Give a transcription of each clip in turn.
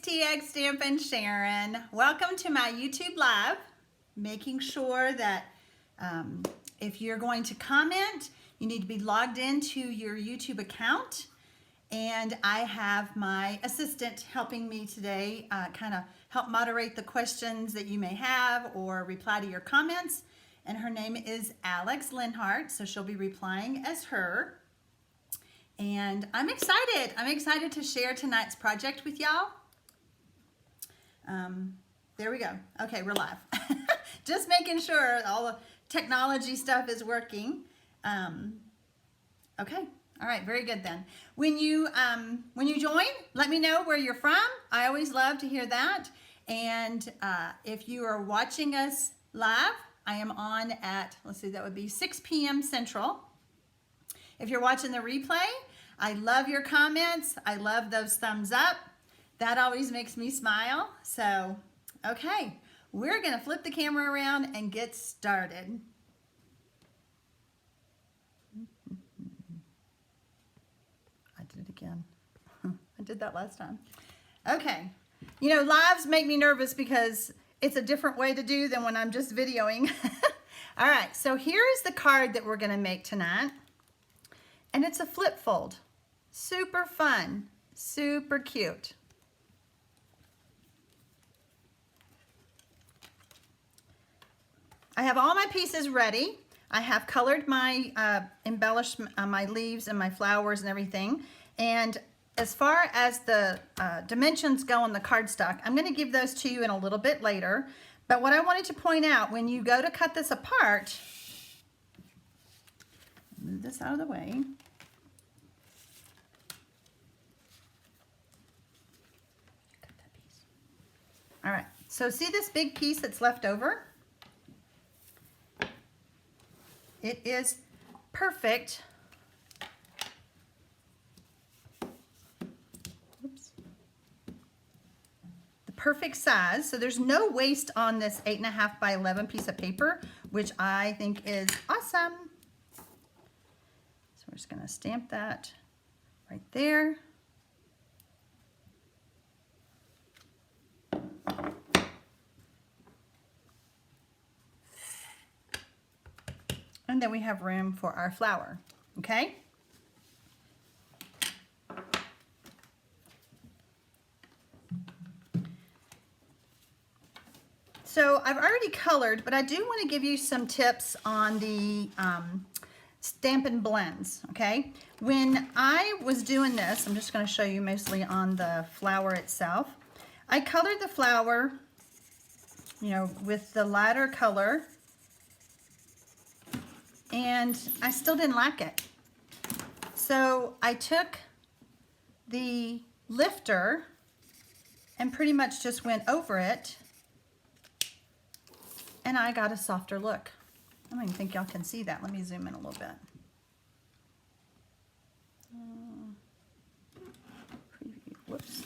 TxStampin Sharon. Welcome to my YouTube Live. Making sure that if you're going to comment, you need to be logged into your YouTube account. And I have my assistant helping me today kind of help moderate the questions that you may have or reply to your comments. And her name is Alex Linhart, so she'll be replying as her. And I'm excited. I'm excited to share tonight's project with y'all. There we go. Okay, we're live. Just making sure all the technology stuff is working. Okay. All right, very good then. When you join, let me know where you're from. I always love to hear that. And if you are watching us live, I am on at, let's see, that would be 6 p.m. Central. If you're watching the replay, I love your comments. I love those thumbs up. That always makes me smile. So, okay, we're gonna flip the camera around and get started. I did it again. I did that last time. Okay, you know, lives make me nervous because it's a different way to do than when I'm just videoing. All right, so here is the card that we're gonna make tonight. And it's a flip fold. Super fun, super cute. I have all my pieces ready. I have colored my my leaves and my flowers and everything. And as far as the dimensions go on the cardstock, I'm going to give those to you in a little bit later. But what I wanted to point out, when you go to cut this apart, move this out of the way. Cut that piece. All right, so see this big piece that's left over? It is perfect. Oops. The perfect size. So there's no waste on this 8.5 by 11 piece of paper, which I think is awesome. So we're just going to stamp that right there. And then we have room for our flower, okay? So I've already colored, but I do want to give you some tips on the Stampin' blends, okay? When I was doing this, I'm just going to show you mostly on the flower itself. I colored the flower, you know, with the lighter color, and I still didn't like it. So I took the lifter and pretty much just went over it, and I got a softer look. I don't even think y'all can see that. Let me zoom in a little bit. Preview. Whoops.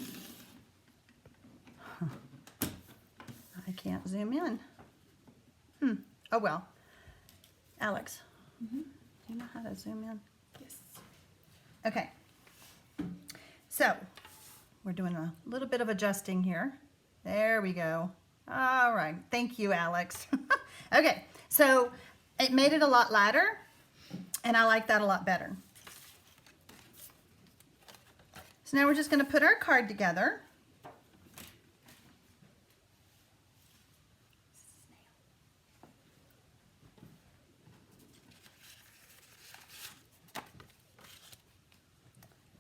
I can't zoom in. Oh well. Alex, do you know how to zoom in? Yes. Okay. So, we're doing a little bit of adjusting here. There we go. All right. Thank you, Alex. Okay. So, it made it a lot lighter, and I like that a lot better. So now we're just going to put our card together.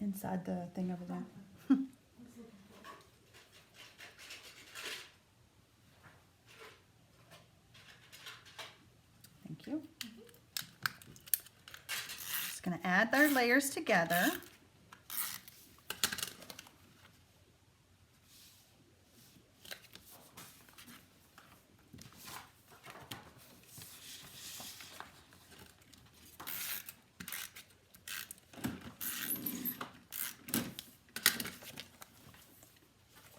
Inside the thing over there. Thank you. Just going to add our layers together.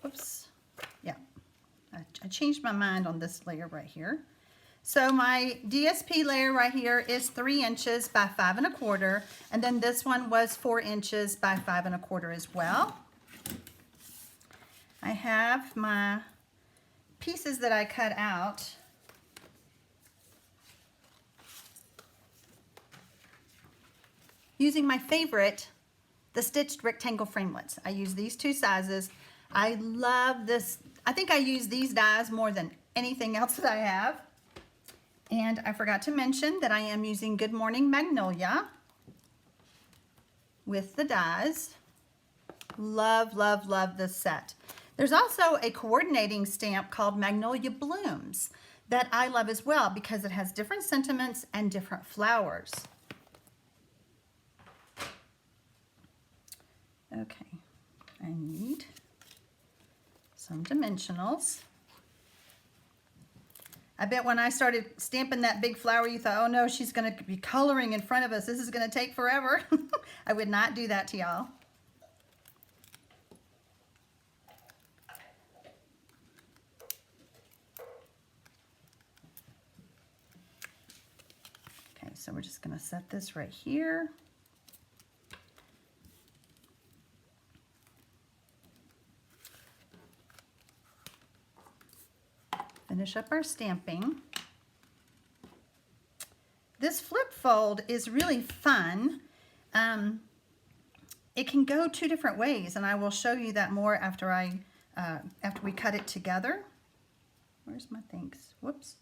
Oops. Yeah, I changed my mind on this layer right here. So my DSP layer right here is 3 inches by 5 1/4, and then this one was 4 inches by 5 1/4 as well. I have my pieces that I cut out. Using my favorite, the stitched rectangle framelits. I use these two sizes. I love this. I think I use these dies more than anything else that I have. And I forgot to mention that I am using Good Morning Magnolia with the dies. Love, love, love this set. There's also a coordinating stamp called Magnolia Blooms that I love as well because it has different sentiments and different flowers. Okay, I need some dimensionals. I bet when I started stamping that big flower, you thought, oh no, she's gonna be coloring in front of us. This is gonna take forever. I would not do that to y'all. Okay, so we're just gonna set this right here. Finish up our stamping. This flip fold is really fun. It can go two different ways, and I will show you that more after after we cut it together. Where's my things? Whoops.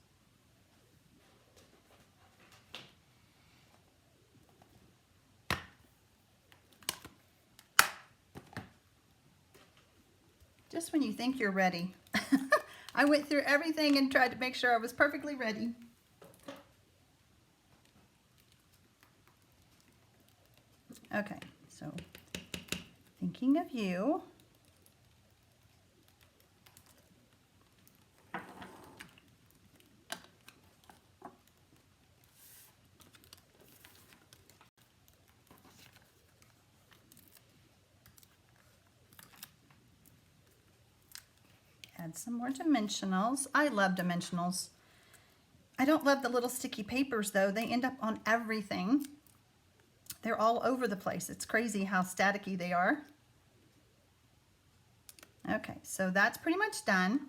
Just when you think you're ready. I went through everything and tried to make sure I was perfectly ready. Okay, so thinking of you. Add some more dimensionals. I love dimensionals. I don't love the little sticky papers though. They end up on everything. They're all over the place. It's crazy how staticky they are. Okay, so that's pretty much done.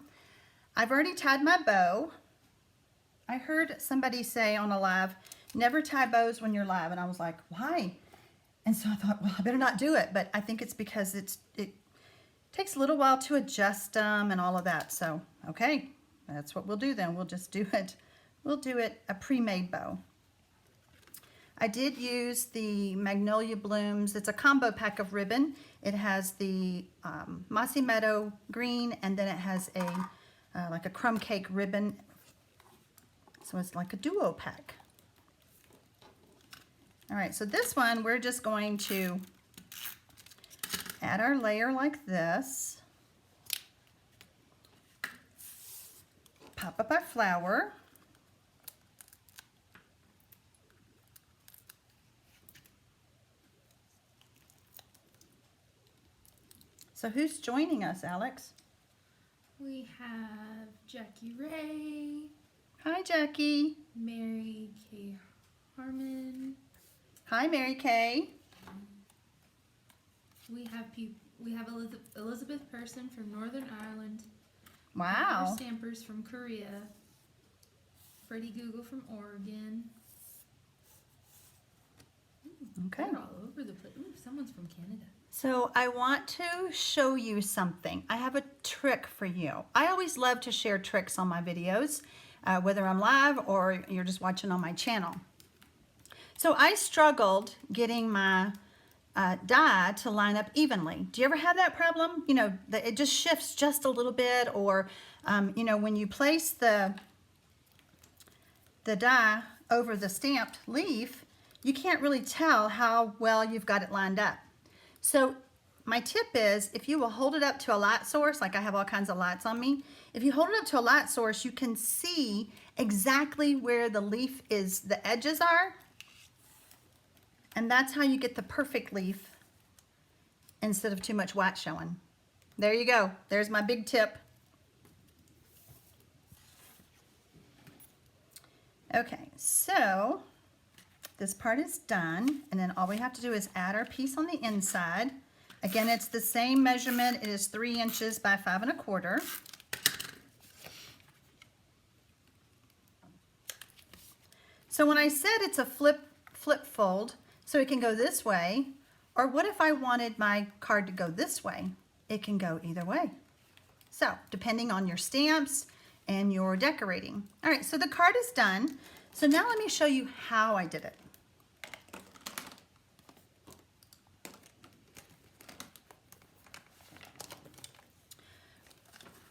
I've already tied my bow. I heard somebody say on a live, never tie bows when you're live. And I was like, why? And so I thought, well, I better not do it. But I think it's because it takes a little while to adjust them and all of that. So, okay, that's what we'll do then. We'll just do it. We'll do it a pre-made bow. I did use the Magnolia Blooms. It's a combo pack of ribbon. It has the Mossy Meadow green, and then it has a like a crumb cake ribbon. So it's like a duo pack. All right, so this one we're just going to add our layer like this. Pop up our flower. So who's joining us, Alex? We have Jackie Ray. Hi, Jackie. Mary K. Harmon. Hi, Mary Kay. We have Elizabeth Person from Northern Ireland. Wow. Our Stampers from Korea. Freddie Google from Oregon. Okay. They're all over the place. Ooh, someone's from Canada. So I want to show you something. I have a trick for you. I always love to share tricks on my videos, whether I'm live or you're just watching on my channel. So I struggled getting my die to line up evenly. Do you ever have that problem? You know, it just shifts just a little bit, or you know, when you place the die over the stamped leaf, you can't really tell how well you've got it lined up. So my tip is, if you will hold it up to a light source, like I have all kinds of lights on me, if you hold it up to a light source, you can see exactly where the leaf is, the edges are. And that's how you get the perfect leaf instead of too much white showing. There you go. There's my big tip. Okay, so this part is done, and then all we have to do is add our piece on the inside. Again, it's the same measurement. It is 3 inches by 5 1/4. So when I said it's a flip fold, so it can go this way, or what if I wanted my card to go this way? It can go either way. So depending on your stamps and your decorating. All right, so the card is done. So now let me show you how I did it.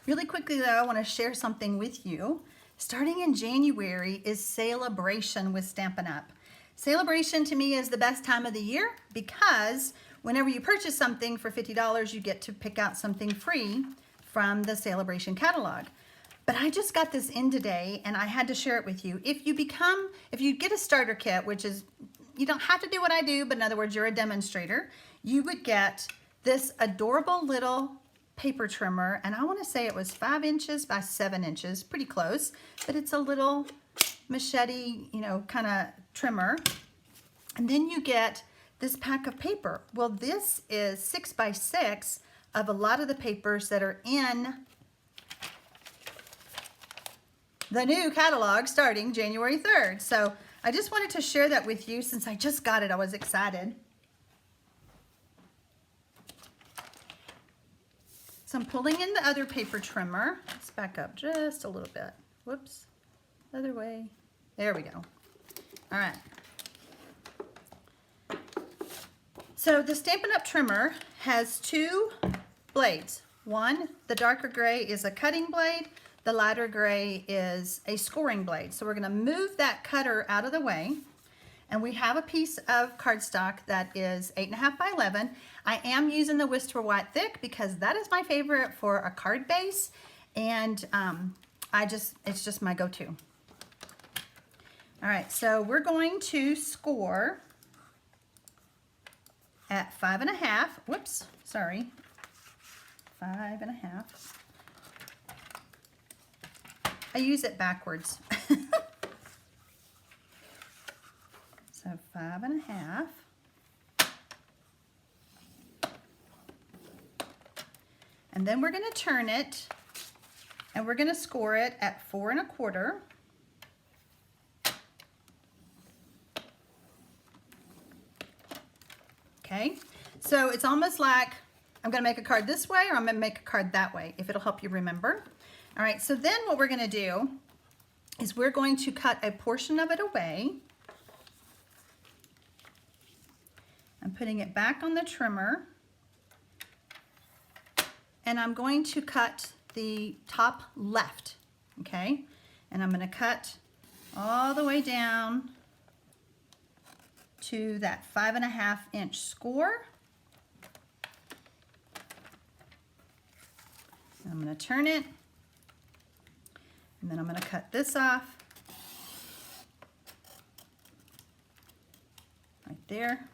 Really quickly though, I want to share something with you. Starting in January is Celebration with Stampin' Up. Celebration to me is the best time of the year because whenever you purchase something for $50, you get to pick out something free from the Celebration catalog. But I just got this in today and I had to share it with you. If you get a starter kit, which is, you don't have to do what I do, but in other words, you're a demonstrator, you would get this adorable little paper trimmer, and I want to say it was 5 inches by 7 inches, pretty close, but it's a little machete, you know, kind of trimmer. And then you get this pack of paper. Well, this is 6 by 6 of a lot of the papers that are in the new catalog starting January 3rd. So I just wanted to share that with you since I just got it. I was excited. So I'm pulling in the other paper trimmer. Let's back up just a little bit. Whoops, other way. There we go. All right. So the Stampin' Up! Trimmer has 2 blades. One, the darker gray is a cutting blade. The lighter gray is a scoring blade. So we're gonna move that cutter out of the way. And we have a piece of cardstock that is 8.5 by 11. I am using the Whisper White Thick because that is my favorite for a card base. And it's just my go-to. All right, so we're going to score at 5 1/2. Whoops, sorry. 5 1/2. I use it backwards. So 5 1/2. And then we're going to turn it and we're going to score it at 4 1/4. Okay, so it's almost like I'm going to make a card this way or I'm going to make a card that way, if it'll help you remember. All right, so then what we're going to do is we're going to cut a portion of it away. I'm putting it back on the trimmer. And I'm going to cut the top left, okay? And I'm going to cut all the way down to that 5 1/2 inch score. And I'm going to turn it. And then I'm going to cut this off. Right there.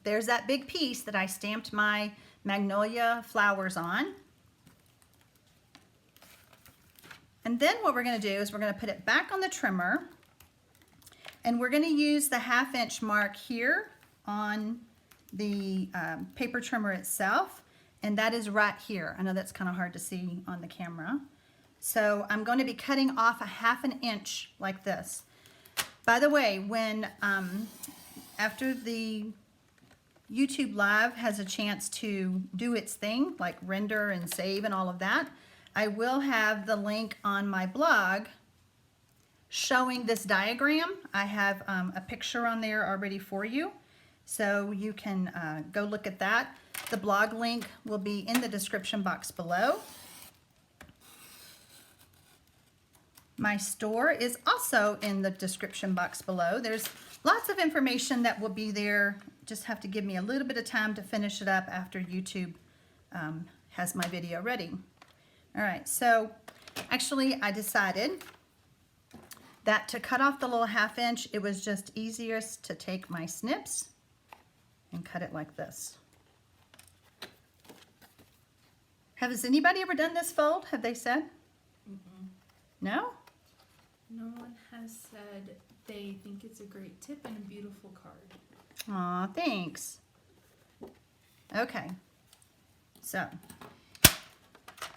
There's that big piece that I stamped my magnolia flowers on. And then what we're going to do is we're going to put it back on the trimmer and we're going to use the 1/2 inch mark here on the paper trimmer itself, and that is right here. I know that's kind of hard to see on the camera. So I'm going to be cutting off a 1/2 inch like this. By the way, when after the YouTube Live has a chance to do its thing, like render and save and all of that, I will have the link on my blog showing this diagram. I have a picture on there already for you, so you can go look at that. The blog link will be in the description box below. My store is also in the description box below. There's lots of information that will be there. Just have to give me a little bit of time to finish it up after YouTube has my video ready. All right, so actually I decided that to cut off the little 1/2 inch, it was just easiest to take my snips and cut it like this. Has anybody ever done this fold? Have they said? Mm-mm. No? No one has said they think it's a great tip and a beautiful card. Aw, thanks. Okay, so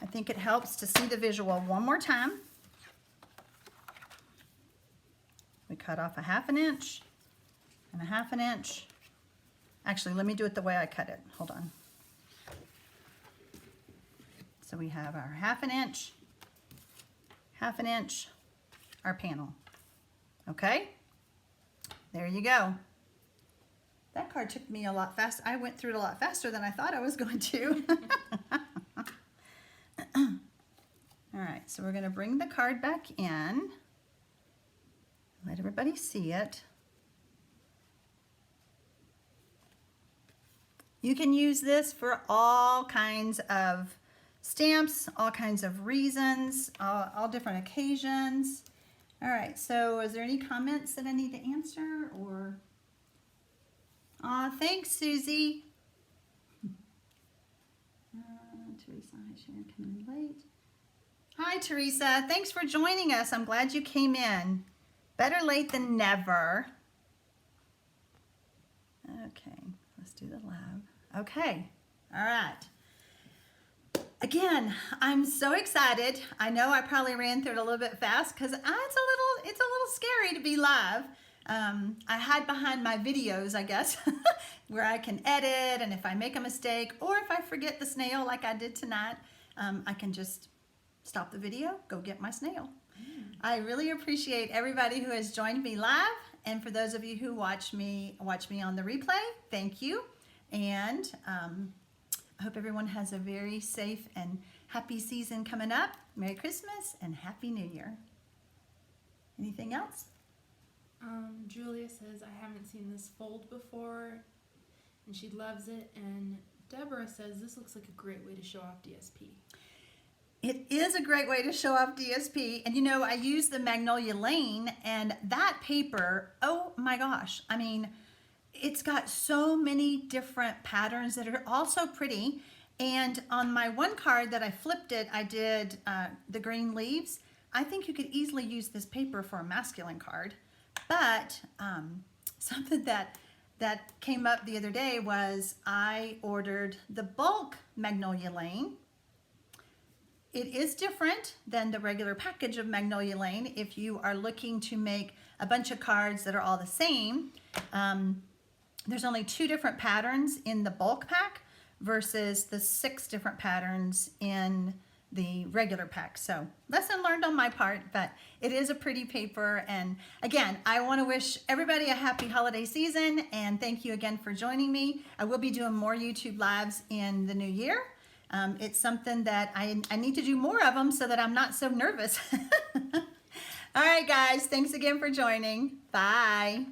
I think it helps to see the visual one more time. We cut off a 1/2 inch and a 1/2 inch. Actually, let me do it the way I cut it. Hold on. So we have our 1/2 inch, 1/2 inch, our panel. Okay, there you go. That card took me a lot fast. I went through it a lot faster than I thought I was going to. All right, so we're going to bring the card back in. Let everybody see it. You can use this for all kinds of stamps, all kinds of reasons, all different occasions. All right, so is there any comments that I need to answer or? Thanks, Susie. Teresa, hi Sharon, coming in late. Hi, Teresa. Thanks for joining us. I'm glad you came in. Better late than never. Okay, let's do the lab. Okay, all right. Again, I'm so excited. I know I probably ran through it a little bit fast because it's a little scary to be live. I hide behind my videos, I guess, where I can edit, and if I make a mistake or if I forget the snail like I did tonight, I can just stop the video, go get my snail. I really appreciate everybody who has joined me live, and for those of you who watch me on the replay, thank you. And I hope everyone has a very safe and happy season coming up. Merry Christmas and Happy New Year. Anything else? Julia says, I haven't seen this fold before, and she loves it. And Deborah says, this looks like a great way to show off DSP. It is a great way to show off DSP. And you know, I use the Magnolia Lane, and that paper, oh my gosh. I mean, it's got so many different patterns that are also pretty. And on my one card that I flipped it, I did the green leaves. I think you could easily use this paper for a masculine card. But something that came up the other day was I ordered the bulk Magnolia Lane. It is different than the regular package of Magnolia Lane if you are looking to make a bunch of cards that are all the same. There's only 2 different patterns in the bulk pack versus the 6 different patterns in the regular pack. So lesson learned on my part, but it is a pretty paper. And again, I want to wish everybody a happy holiday season, and thank you again for joining me. I will be doing more YouTube lives in the new year. It's something that I need to do more of them so that I'm not so nervous. All right, guys, thanks again for joining. Bye.